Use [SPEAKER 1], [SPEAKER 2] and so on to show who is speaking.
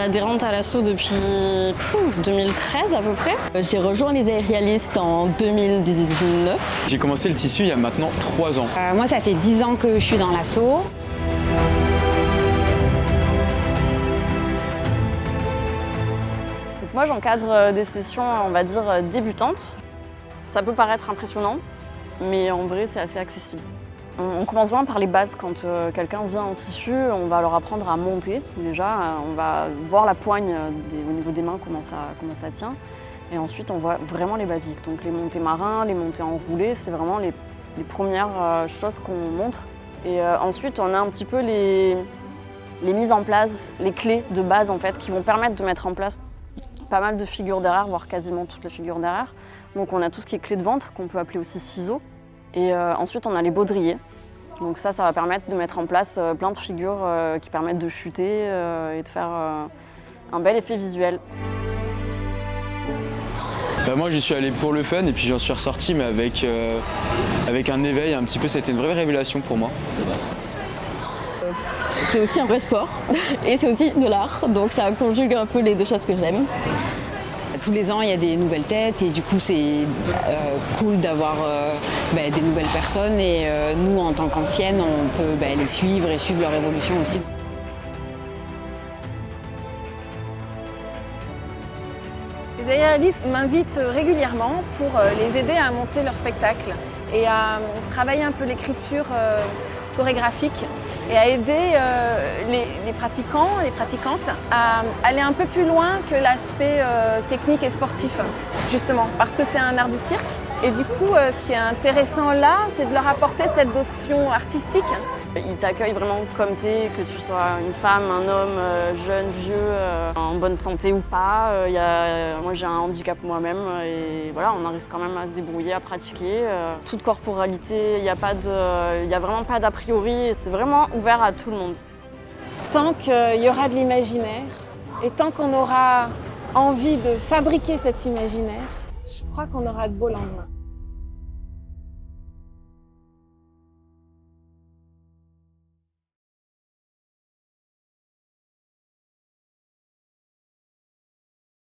[SPEAKER 1] adhérente à l'asso depuis 2013 à peu près. J'ai rejoint les aérialistes en 2019.
[SPEAKER 2] J'ai commencé le tissu il y a maintenant 3 ans.
[SPEAKER 3] Moi, ça fait 10 ans que je suis dans l'asso.
[SPEAKER 1] Donc moi, j'encadre des sessions, on va dire, débutantes. Ça peut paraître impressionnant, mais en vrai, c'est assez accessible. On commence vraiment par les bases. Quand quelqu'un vient en tissu, on va leur apprendre à monter. Déjà, on va voir la poigne au niveau des mains, comment ça tient. Et ensuite, on voit vraiment les basiques. Donc les montées marins, les montées enroulées, c'est vraiment les premières choses qu'on montre. Et ensuite, on a un petit peu les mises en place, les clés de base en fait, qui vont permettre de mettre en place pas mal de figures derrière, voire quasiment toutes les figures derrière. Donc on a tout ce qui est clé de ventre, qu'on peut appeler aussi ciseaux. Et ensuite, on a les baudriers. Donc ça va permettre de mettre en place plein de figures qui permettent de chuter et de faire un bel effet visuel.
[SPEAKER 2] Moi, j'y suis allé pour le fun et puis j'en suis ressorti, mais avec un éveil un petit peu. C'était une vraie révélation pour moi.
[SPEAKER 1] C'est aussi un vrai sport et c'est aussi de l'art. Donc ça conjugue un peu les deux choses que j'aime.
[SPEAKER 3] Tous les ans, il y a des nouvelles têtes et du coup, c'est cool d'avoir des nouvelles personnes. Et nous, en tant qu'anciennes, on peut les suivre et suivre leur évolution aussi.
[SPEAKER 4] Les aérialistes m'invitent régulièrement pour les aider à monter leur spectacle et à travailler un peu l'écriture chorégraphique et à aider les pratiquants, les pratiquantes à aller un peu plus loin que l'aspect technique et sportif, justement, parce que c'est un art du cirque. Et du coup, ce qui est intéressant là, c'est de leur apporter cette notion artistique.
[SPEAKER 1] Ils t'accueillent vraiment comme t'es, que tu sois une femme, un homme, jeune, vieux, en bonne santé ou pas. Moi j'ai un handicap moi-même et voilà, on arrive quand même à se débrouiller, à pratiquer. Toute corporalité, il n'y a vraiment pas d'a priori, c'est vraiment ouvert à tout le monde.
[SPEAKER 4] Tant qu'il y aura de l'imaginaire et tant qu'on aura envie de fabriquer cet imaginaire, je crois qu'on aura de beaux lendemains.